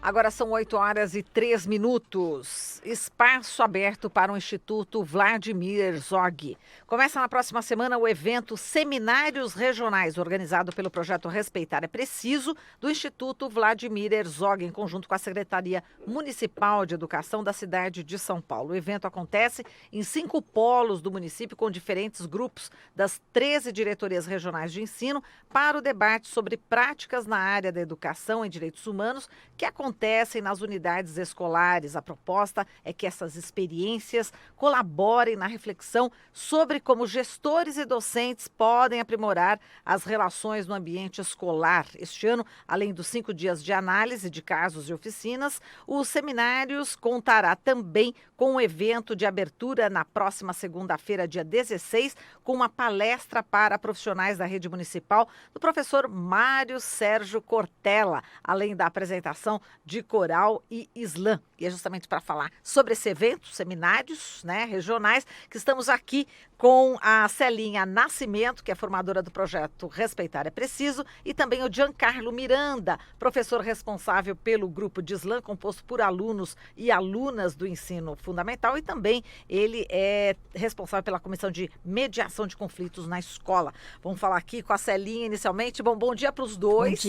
Agora são 8h03. Espaço aberto para o Instituto Vladimir Herzog. Começa na próxima semana o evento Seminários Regionais, organizado pelo projeto Respeitar é Preciso, do Instituto Vladimir Herzog, em conjunto com a Secretaria Municipal de Educação da cidade de São Paulo. O evento acontece em 5 polos do município, com diferentes grupos das 13 diretorias regionais de ensino, para o debate sobre práticas na área da educação e direitos humanos que acontecem nas unidades escolares. A proposta é que essas experiências colaborem na reflexão sobre como gestores e docentes podem aprimorar as relações no ambiente escolar. Este ano, além dos 5 dias de análise de casos e oficinas, os seminários contará também com um evento de abertura na próxima segunda-feira, dia 16, com uma palestra para profissionais da rede municipal do professor Mário Sérgio Cortella, além da apresentação de coral e slam. E é justamente para falar sobre esse evento, seminários, regionais, que estamos aqui com a Celinha Nascimento, que é formadora do projeto Respeitar é Preciso, e também o Giancarlo Miranda, professor responsável pelo grupo de slam, composto por alunos e alunas do ensino fundamental, e também ele é responsável pela comissão de mediação de conflitos na escola. Vamos falar aqui com a Celinha inicialmente. Bom dia para os dois.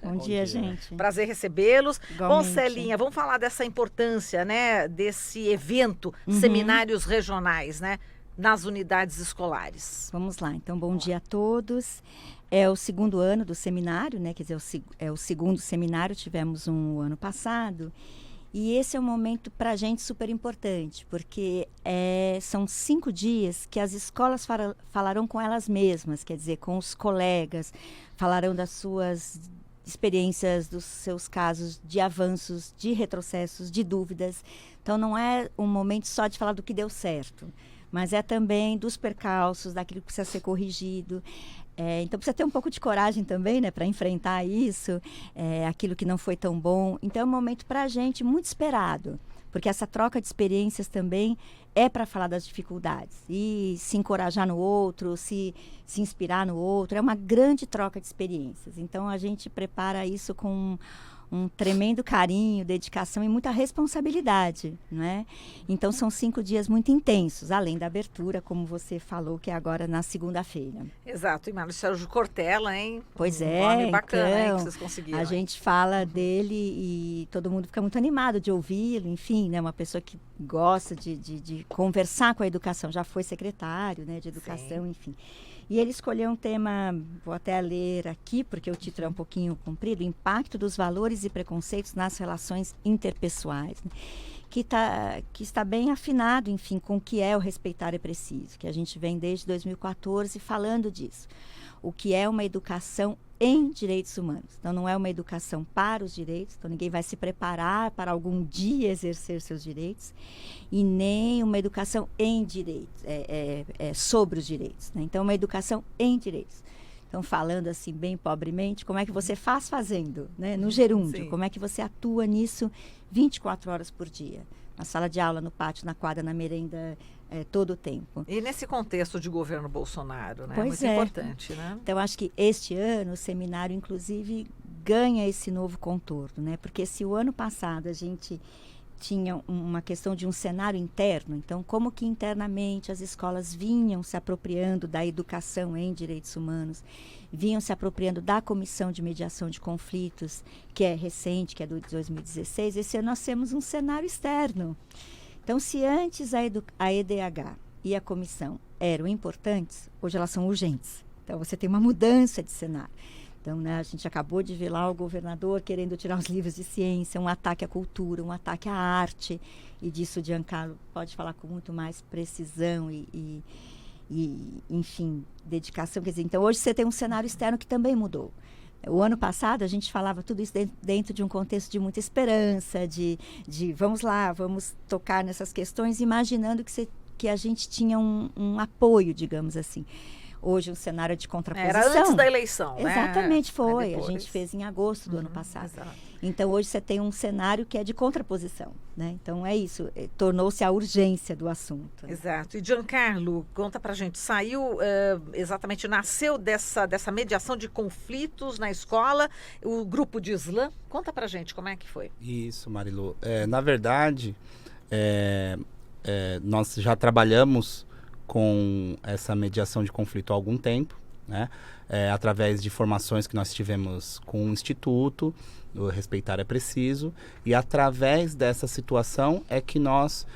Bom dia, gente. Prazer recebê-los. Igualmente. Bom, Celinha, vamos falar dessa importância, desse evento, seminários regionais, nas unidades escolares. Vamos lá, então, bom dia a todos. É o segundo ano do seminário, quer dizer, é o segundo seminário, tivemos um ano passado. E esse é um momento para a gente super importante, porque são 5 dias que as escolas falarão com elas mesmas, quer dizer, com os colegas, falarão das suas experiências, dos seus casos de avanços, de retrocessos, de dúvidas. Então, não é um momento só de falar do que deu certo, mas é também dos percalços, daquilo que precisa ser corrigido. Então, precisa ter um pouco de coragem também, para enfrentar isso, aquilo que não foi tão bom. Então, é um momento para a gente muito esperado, porque essa troca de experiências também é para falar das dificuldades e se encorajar no outro, se inspirar no outro. É uma grande troca de experiências. Então, a gente prepara isso com um tremendo carinho, dedicação e muita responsabilidade, Então, são 5 dias muito intensos, além da abertura, como você falou, que é agora na segunda-feira. Exato, e Mário Sérgio Cortella, hein? Pois um nome bacana, então, que vocês conseguiram. A gente fala dele e todo mundo fica muito animado de ouvi-lo, enfim, uma pessoa que gosta de conversar com a educação, já foi secretário, de educação, Sim. enfim. E ele escolheu um tema, vou até ler aqui, porque o título é um pouquinho comprido, Impacto dos Valores e Preconceitos nas Relações Interpessoais, que está bem afinado, enfim, com o que é o Respeitar é Preciso, que a gente vem desde 2014 falando disso. O que é uma educação em direitos humanos. Então, não é uma educação para os direitos, então ninguém vai se preparar para algum dia exercer seus direitos, e nem uma educação em direitos, sobre os direitos. Então, uma educação em direitos. Então, falando assim, bem pobremente, como é que você faz fazendo, no gerúndio? Sim. Como é que você atua nisso 24 horas por dia? Na sala de aula, no pátio, na quadra, na merenda, todo o tempo. E nesse contexto de governo Bolsonaro, Pois muito importante, Então, acho que este ano o seminário, inclusive, ganha esse novo contorno, porque se o ano passado a gente tinha uma questão de um cenário interno, então como que internamente as escolas vinham se apropriando da educação em direitos humanos, vinham se apropriando da comissão de mediação de conflitos, que é recente, que é do 2016, esse ano nós temos um cenário externo. Então, se antes a EDH e a comissão eram importantes, hoje elas são urgentes. Então, você tem uma mudança de cenário. Então, a gente acabou de ver lá o governador querendo tirar os livros de ciência, um ataque à cultura, um ataque à arte. E disso o Giancarlo pode falar com muito mais precisão e enfim, dedicação. Quer dizer, então, hoje você tem um cenário externo que também mudou. O ano passado, a gente falava tudo isso dentro de um contexto de muita esperança, de vamos lá, vamos tocar nessas questões, imaginando que a gente tinha um apoio, digamos assim. hoje um cenário de contraposição. Era antes da eleição, né? Exatamente, foi. Depois... A gente fez em agosto do ano passado. Exato. Então, hoje você tem um cenário que é de contraposição, né? Então, é isso. Tornou-se a urgência do assunto. Exato. E Giancarlo, conta pra gente, exatamente, nasceu dessa mediação de conflitos na escola, o grupo de Islã. Conta pra gente como é que foi. Isso, Marilu. Na verdade, nós já trabalhamos com essa mediação de conflito há algum tempo, né? Através de formações que nós tivemos com o Instituto, o Respeitar é Preciso, e através dessa situação é que nós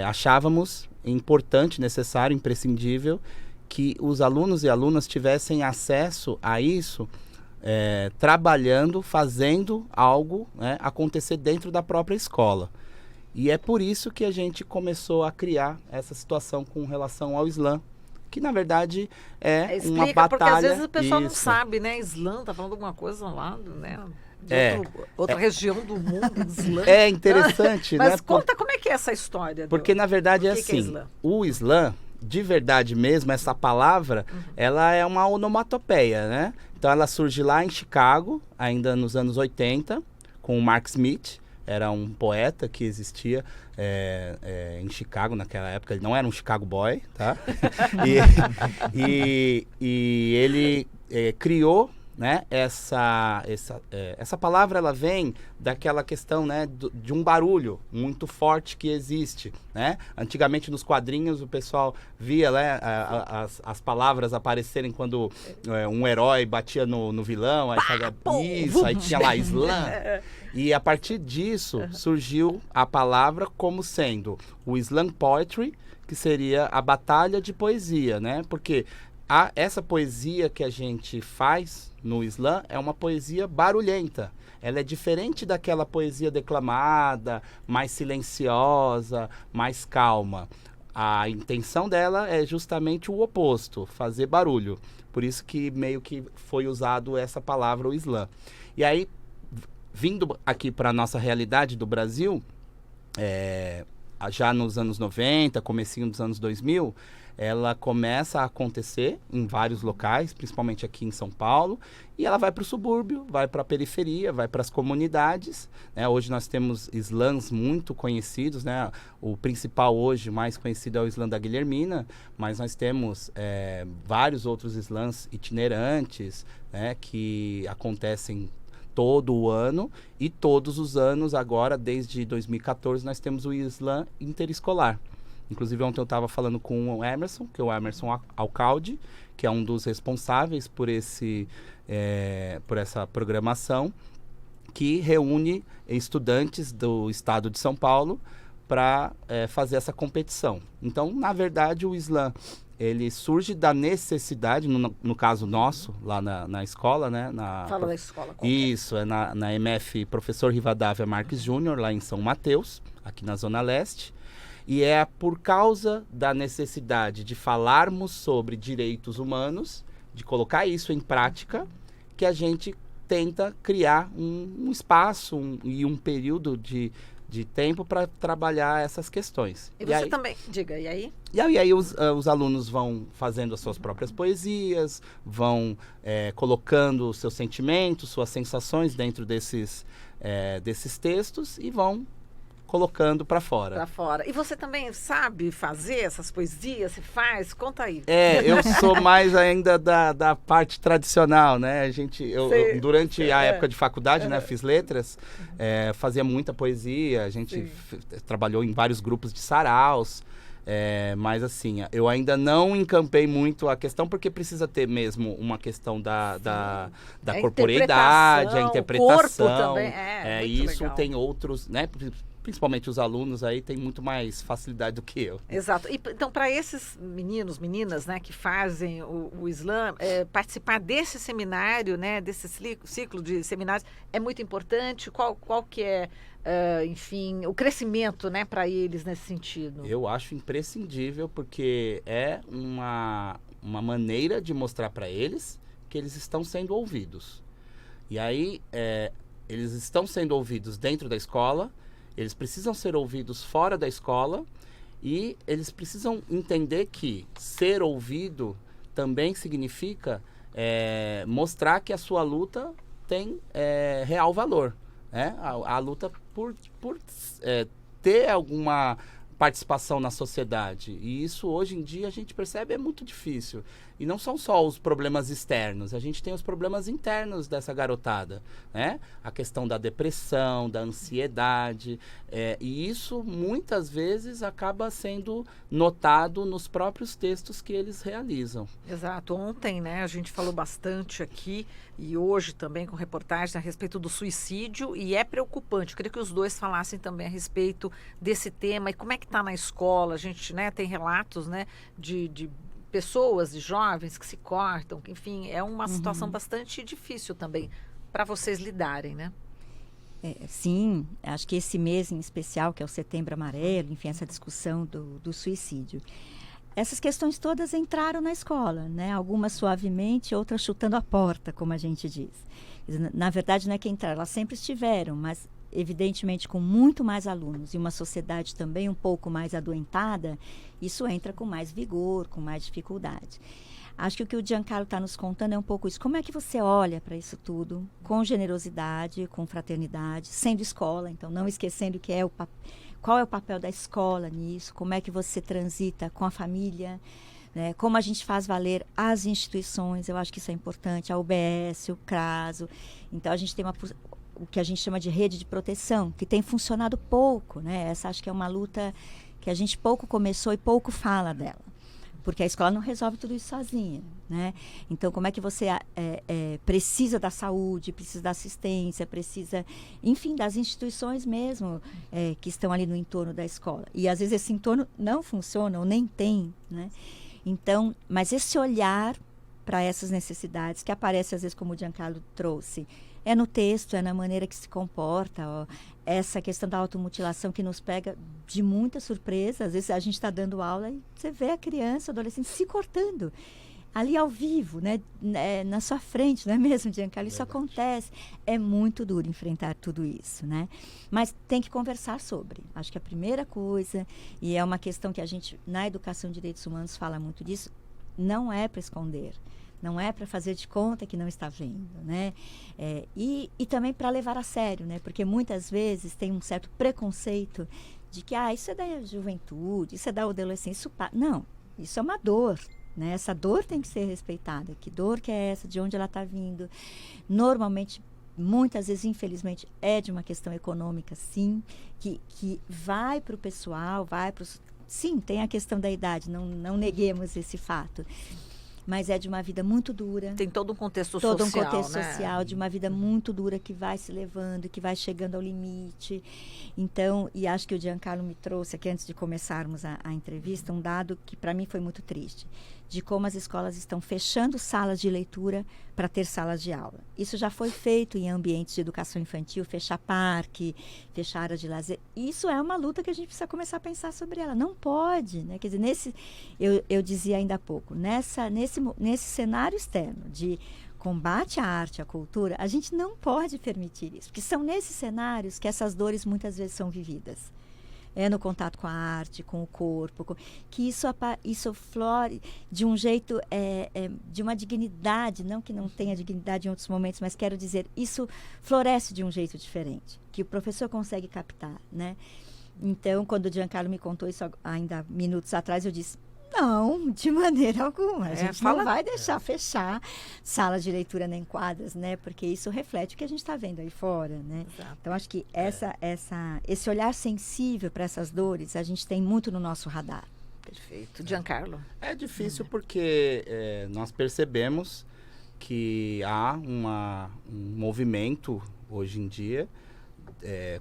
achávamos importante, necessário, imprescindível que os alunos e alunas tivessem acesso a isso, trabalhando, fazendo algo, né, acontecer dentro da própria escola. E é por isso que a gente começou a criar essa situação com relação ao Islã, que na verdade uma batalha. Porque às vezes o pessoal não Isso. sabe, né? Islã, tá falando alguma coisa lá, né? De outra região do mundo, Islã. É interessante, Mas né? conta como é que é essa história. Porque na verdade é que assim, Islã? o Islã, de verdade mesmo, essa palavra, ela é uma onomatopeia, né? Então ela surge lá em Chicago, ainda nos anos 80, com o Mark Smith. Era um poeta que existia em Chicago naquela época. Ele não era um Chicago boy, tá? e ele criou, né, essa palavra. Ela vem daquela questão, né, de um barulho muito forte que existe, né? Antigamente nos quadrinhos o pessoal via, né, as palavras aparecerem quando um herói batia no vilão, aí fazia isso, aí tinha lá Islã. E a partir disso surgiu a palavra como sendo o Slam Poetry, que seria a batalha de poesia, né? Porque essa poesia que a gente faz no Islã é uma poesia barulhenta. Ela é diferente daquela poesia declamada, mais silenciosa, mais calma. A intenção dela é justamente o oposto, fazer barulho. Por isso que meio que foi usado essa palavra, o Islã. E aí, vindo aqui para a nossa realidade do Brasil, já nos anos 90, comecinho dos anos 2000, ela começa a acontecer em vários locais, principalmente aqui em São Paulo, e ela vai para o subúrbio, vai para a periferia, vai para as comunidades, né? Hoje nós temos slams muito conhecidos, né? O principal hoje, mais conhecido, é o Slam da Guilhermina, mas nós temos vários outros slams itinerantes, né? Que acontecem todo o ano, e todos os anos agora, desde 2014, nós temos o Slam interescolar. Inclusive ontem eu estava falando com o Emerson, que é o Emerson Alcalde, que é um dos responsáveis por essa programação, que reúne estudantes do estado de São Paulo para fazer essa competição. Então, na verdade, o Slam ele surge da necessidade, no caso nosso, lá na escola, né? Fala da escola. Isso, na MF Professor Rivadavia Marques Júnior, lá em São Mateus, aqui na Zona Leste. E é por causa da necessidade de falarmos sobre direitos humanos, de colocar isso em prática, que a gente tenta criar um espaço e um período de tempo para trabalhar essas questões. E você também, diga, e aí? E aí os alunos vão fazendo as suas próprias poesias, vão colocando os seus sentimentos, suas sensações dentro desses textos e vão colocando para fora. Para fora. E você também sabe fazer essas poesias? Você faz? Conta aí. Eu sou mais ainda da parte tradicional, né? Durante a época de faculdade, né, fiz letras, fazia muita poesia, a gente trabalhou em vários grupos de saraus, mas assim, eu ainda não encampei muito a questão, porque precisa ter mesmo uma questão da corporeidade, a interpretação. O corpo também. Isso legal. Tem outros, né? Principalmente os alunos aí têm muito mais facilidade do que eu. Exato. Então, para esses meninos, meninas, né, que fazem o Slam, participar desse seminário, né, desse ciclo de seminários, é muito importante. Qual que é, enfim, o crescimento, né, para eles nesse sentido? Eu acho imprescindível, porque é uma maneira de mostrar para eles que eles estão sendo ouvidos. E aí, eles estão sendo ouvidos dentro da escola, eles precisam ser ouvidos fora da escola, e eles precisam entender que ser ouvido também significa mostrar que a sua luta tem real valor, né? A luta por ter alguma participação na sociedade. E isso, hoje em dia, a gente percebe é muito difícil. E não são só os problemas externos, a gente tem os problemas internos dessa garotada, né? A questão da depressão, da ansiedade, e isso muitas vezes acaba sendo notado nos próprios textos que eles realizam. Exato. Ontem, né, a gente falou bastante aqui e hoje também com reportagens a respeito do suicídio, e é preocupante. Eu queria que os dois falassem também a respeito desse tema e como é que está na escola. A gente, né, tem relatos, né, de pessoas, de jovens que se cortam, que, enfim, é uma situação bastante difícil também para vocês lidarem, né? Sim, acho que esse mês em especial, que é o Setembro Amarelo, enfim, essa discussão do suicídio. Essas questões todas entraram na escola, né? Algumas suavemente, outras chutando a porta, como a gente diz. Na verdade, não é que entraram, elas sempre estiveram, mas evidentemente com muito mais alunos e uma sociedade também um pouco mais adoentada, isso entra com mais vigor, com mais dificuldade. Acho que o Giancarlo está nos contando é um pouco isso. Como é que você olha para isso tudo com generosidade, com fraternidade, sendo escola, então não esquecendo que qual é o papel da escola nisso, como é que você transita com a família, né? Como a gente faz valer as instituições, eu acho que isso é importante, a UBS, o CRASO. Então a gente tem o que a gente chama de rede de proteção, que tem funcionado pouco, né? Essa acho que é uma luta que a gente pouco começou e pouco fala dela, porque a escola não resolve tudo isso sozinha, né? Então, como é que você precisa da saúde, precisa da assistência, precisa, enfim, das instituições mesmo que estão ali no entorno da escola. E, às vezes, esse entorno não funciona ou nem tem, né? Então, mas esse olhar para essas necessidades, que aparece, às vezes, como o Giancarlo trouxe, é no texto, é na maneira que se comporta, ó, essa questão da automutilação que nos pega de muita surpresa. Às vezes a gente está dando aula e você vê a criança, o adolescente se cortando ali ao vivo, né? Na sua frente, não é mesmo, Giancarlo? Isso acontece. É muito duro enfrentar tudo isso, né? Mas tem que conversar sobre. Acho que a primeira coisa, e é uma questão que a gente, na educação de direitos humanos, fala muito disso, não é para esconder. Não é para fazer de conta que não está vendo, né? E também para levar a sério, né? Porque muitas vezes tem um certo preconceito de que isso é da juventude, isso é da adolescência. Não, isso é uma dor, né? Essa dor tem que ser respeitada. Que dor que é essa? De onde ela está vindo? Normalmente, muitas vezes, infelizmente, é de uma questão econômica, sim, que vai para o pessoal, vai para os... Sim, tem a questão da idade, não neguemos esse fato. Mas é de uma vida muito dura. Tem todo um contexto social, todo um contexto né? social, de uma vida muito dura que vai se levando, que vai chegando ao limite. Então, e acho que o Giancarlo me trouxe aqui, antes de começarmos a entrevista, um dado que para mim foi muito triste, de como as escolas estão fechando salas de leitura para ter salas de aula. Isso já foi feito em ambientes de educação infantil, fechar parque, fechar área de lazer. Isso é uma luta que a gente precisa começar a pensar sobre ela. Não pode, né? Quer dizer, eu dizia ainda há pouco, nesse cenário externo de combate à arte, à cultura, a gente não pode permitir isso, porque são nesses cenários que essas dores muitas vezes são vividas. No contato com a arte, com o corpo, que isso flore de um jeito, de uma dignidade, não que não tenha dignidade em outros momentos, mas quero dizer, isso floresce de um jeito diferente, que o professor consegue captar, né? Então, quando o Giancarlo me contou isso ainda minutos atrás, eu disse, não, de maneira alguma. A gente não vai deixar fechar salas de leitura nem quadras, né? Porque isso reflete o que a gente está vendo aí fora, né? Exato. Então, acho que esse olhar sensível para essas dores, a gente tem muito no nosso radar. Perfeito. Giancarlo? É difícil porque nós percebemos que há um movimento hoje em dia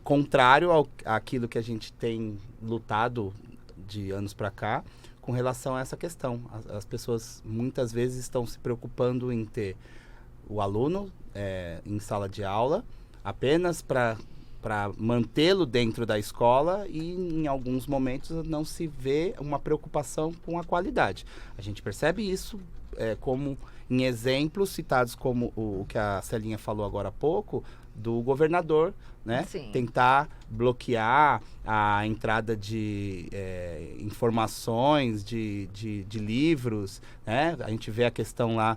contrário àquilo que a gente tem lutado de anos para cá, com relação a essa questão. As pessoas muitas vezes estão se preocupando em ter o aluno em sala de aula apenas para mantê-lo dentro da escola e em alguns momentos não se vê uma preocupação com a qualidade. A gente percebe isso como em exemplos citados como o que a Celinha falou agora há pouco, do governador, né? Sim. Tentar bloquear a entrada de informações, de livros, né? A gente vê a questão lá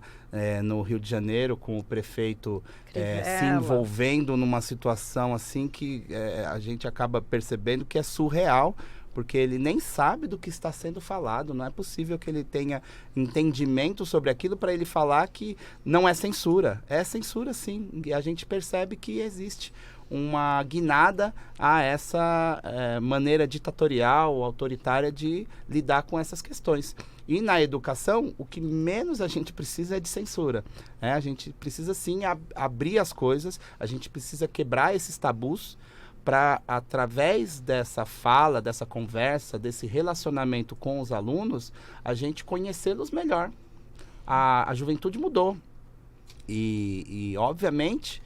no Rio de Janeiro com o prefeito se envolvendo numa situação assim que a gente acaba percebendo que é surreal, porque ele nem sabe do que está sendo falado. Não é possível que ele tenha entendimento sobre aquilo para ele falar que não é censura. É censura, sim. E a gente percebe que existe uma guinada a essa maneira ditatorial, autoritária de lidar com essas questões. E na educação, o que menos a gente precisa é de censura. A gente precisa, sim, abrir as coisas, a gente precisa quebrar esses tabus, para, através dessa fala, dessa conversa, desse relacionamento com os alunos, a gente conhecê-los melhor. A juventude mudou. E obviamente,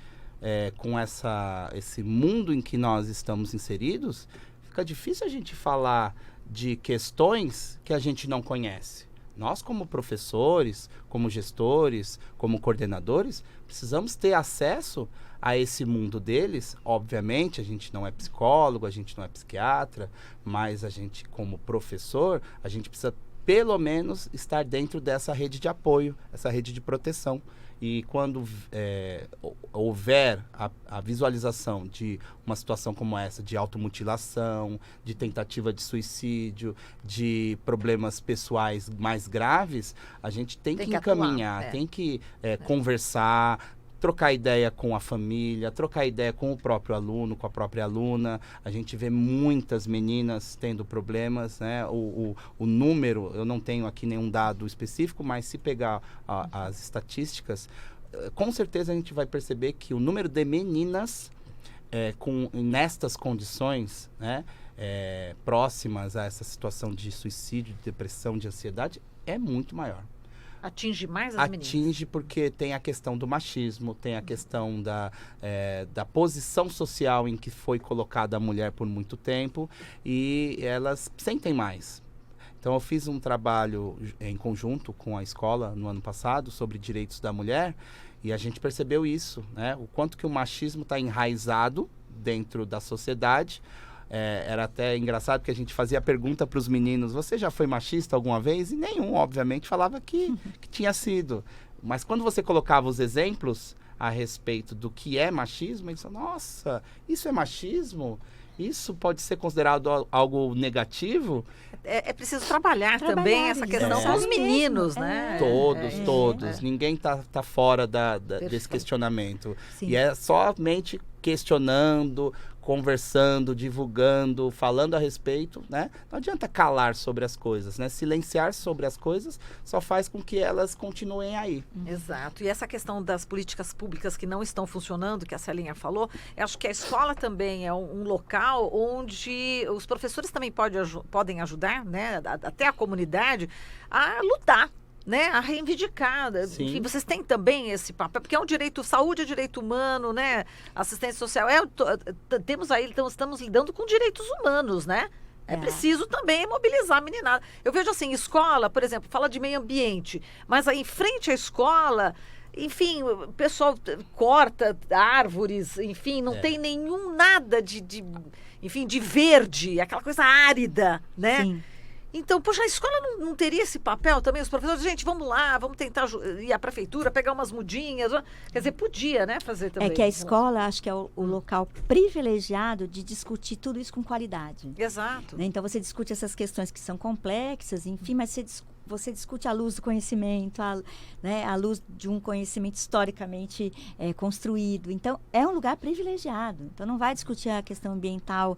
com esse mundo em que nós estamos inseridos, fica difícil a gente falar de questões que a gente não conhece. Nós, como professores, como gestores, como coordenadores, precisamos ter acesso a esse mundo deles. Obviamente, a gente não é psicólogo, a gente não é psiquiatra, mas a gente, como professor, a gente precisa, pelo menos, estar dentro dessa rede de apoio, essa rede de proteção. E quando houver a visualização de uma situação como essa, de automutilação, de tentativa de suicídio, de problemas pessoais mais graves, a gente tem que encaminhar, tem que conversar, trocar ideia com a família, trocar ideia com o próprio aluno, com a própria aluna. A gente vê muitas meninas tendo problemas, né? O número, eu não tenho aqui nenhum dado específico, mas se pegar as estatísticas, com certeza a gente vai perceber que o número de meninas nestas condições, né, próximas a essa situação de suicídio, de depressão, de ansiedade, é muito maior. Atinge mais as meninas? Atinge porque tem a questão do machismo, tem a questão da posição social em que foi colocada a mulher por muito tempo, e elas sentem mais. Então eu fiz um trabalho em conjunto com a escola no ano passado sobre direitos da mulher, e a gente percebeu isso, né? O quanto que o machismo está enraizado dentro da sociedade. Era até engraçado porque a gente fazia a pergunta para os meninos: você já foi machista alguma vez? E nenhum, obviamente, falava que tinha sido. Mas quando você colocava os exemplos a respeito do que é machismo, eles falavam: nossa, isso é machismo? Isso pode ser considerado algo negativo? É preciso trabalhar também essa questão com os meninos, né? Todos. Ninguém tá fora desse questionamento. Sim. E é somente questionando, conversando, divulgando, falando a respeito, né? Não adianta calar sobre as coisas, né? Silenciar sobre as coisas só faz com que elas continuem aí. Exato. E essa questão das políticas públicas que não estão funcionando, que a Celinha falou, eu acho que a escola também é um local onde os professores também podem ajudar, né? Até a comunidade a lutar, né, a reivindicar. Enfim, vocês têm também esse papel, porque é um direito, saúde é direito humano, né, assistência social, estamos lidando com direitos humanos, né? É preciso também mobilizar a meninada. Eu vejo assim, escola, por exemplo, fala de meio ambiente, mas aí em frente à escola, enfim, o pessoal corta árvores, enfim, não tem nada de verde, aquela coisa árida, né? Sim. Então, poxa, a escola não teria esse papel também? Os professores, gente, vamos lá, vamos tentar ir à prefeitura, pegar umas mudinhas. Quer dizer, podia, né, fazer também. É que a escola, acho que é o local privilegiado de discutir tudo isso com qualidade. Exato. Então, você discute essas questões que são complexas, enfim, mas você discute à luz do conhecimento, à luz de um conhecimento historicamente construído. Então, é um lugar privilegiado. Então, não vai discutir a questão ambiental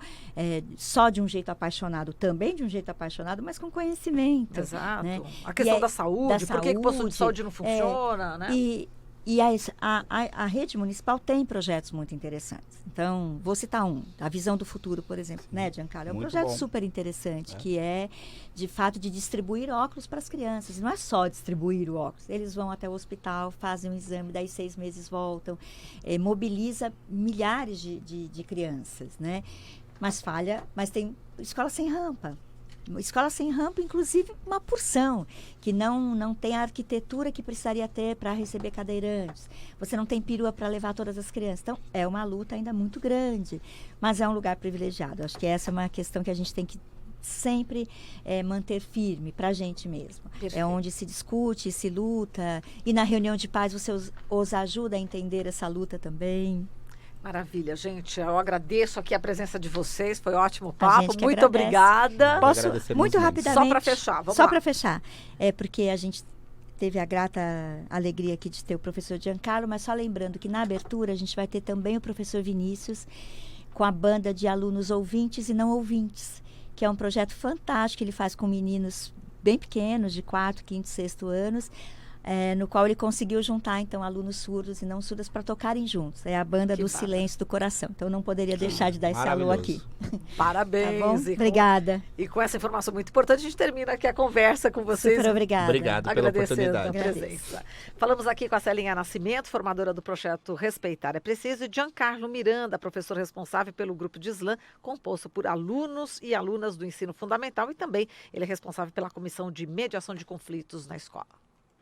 só de um jeito apaixonado, também de um jeito apaixonado, mas com conhecimento. Exato. Né? A questão da saúde, por que o posto de saúde não funciona, né? E a rede municipal tem projetos muito interessantes. Então, vou citar a Visão do Futuro, por exemplo, né, Giancarlo? É um projeto super interessante, que é, de fato, de distribuir óculos para as crianças. E não é só distribuir o óculos. Eles vão até o hospital, fazem um exame, daí 6 meses voltam. Mobiliza milhares de crianças, né? Mas tem escola sem rampa. Escola sem rampa, inclusive, uma porção, que não tem a arquitetura que precisaria ter para receber cadeirantes. Você não tem perua para levar todas as crianças. Então, é uma luta ainda muito grande, mas é um lugar privilegiado. Acho que essa é uma questão que a gente tem que sempre manter firme para a gente mesmo. Perfeito. É onde se discute, se luta, e na reunião de pais você os ajuda a entender essa luta também. Maravilha, gente. Eu agradeço aqui a presença de vocês. Foi ótimo o A papo. gente que Muito agradece. obrigada. Nós Posso, agradecemos muito muito. rapidamente. Só para fechar, vamos Só lá. para fechar. É porque a gente teve a grata alegria aqui de ter o professor Giancarlo, mas só lembrando que na abertura a gente vai ter também o professor Vinícius com a banda de alunos ouvintes e não ouvintes, que é um projeto fantástico que ele faz com meninos bem pequenos, de 4, 5, 6 anos, no qual ele conseguiu juntar, então, alunos surdos e não surdas para tocarem juntos. É a banda Que do bárbaro. Silêncio do Coração. Então, não poderia deixar de dar esse alô aqui. Parabéns. Tá bom? E com- Obrigada. E com essa informação muito importante, a gente termina aqui a conversa com vocês. Super obrigada. Obrigado pela Agradecendo a oportunidade. presença. Falamos aqui com a Celinha Nascimento, formadora do projeto Respeitar é Preciso, e Giancarlo Miranda, professor responsável pelo grupo de Slam, composto por alunos e alunas do ensino fundamental, e também ele é responsável pela comissão de mediação de conflitos na escola.